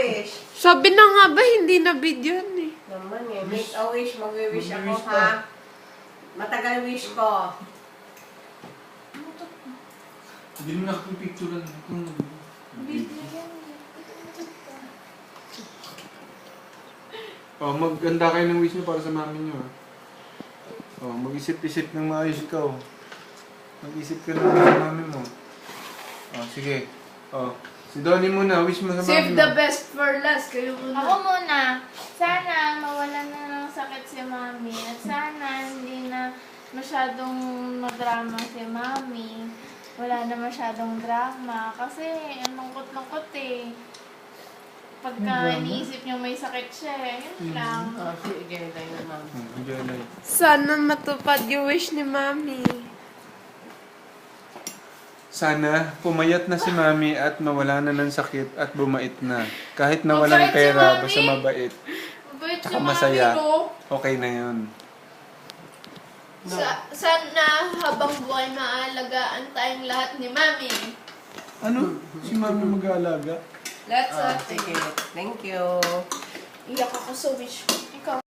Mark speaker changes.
Speaker 1: wish.
Speaker 2: Sabi na nga ba, hindi na video eh.
Speaker 1: Naman eh. Make a wish. Magwi-wish ako ha. Matagal wish ko.
Speaker 3: Hindi mo nakapipicturean. Oh, maganda kayo ng wish niyo para sa mami niyo. Oh, mag-isip-isip ng maayos ikaw. Mag-isip ka ng wish sa mami mo. Oh, sige. Oh, si Donnie muna, wish mo sa mami mo.
Speaker 2: Save the best for last. Kayo muna.
Speaker 4: Ako muna, sana mawalan na ng sakit si mami at sana hindi na masyadong madrama si mami. Wala na masyadong drama kasi ang lungkot-lungkot eh. Pagka iniisip niyo may sakit siya, yun lang.
Speaker 1: Sige, tayo naman.
Speaker 3: Enjoy life.
Speaker 2: Sana matupad yung wish ni Mami.
Speaker 3: Sana pumayat na si mami at mawala na ng sakit at bumait na. Kahit na walang
Speaker 4: Mabait si
Speaker 3: pera,
Speaker 4: Mami.
Speaker 3: basta mabait.
Speaker 4: Mabait si
Speaker 3: Saka
Speaker 4: mami,
Speaker 3: masaya.
Speaker 4: no?
Speaker 3: Okay na yun.
Speaker 2: Sana habang buhay maalagaan tayong lahat ni Mami.
Speaker 3: Ano? Si mami mag-aalaga?
Speaker 2: Let's
Speaker 1: Sige, thank you.
Speaker 2: Iyak ako sa wish ko. Ikaw.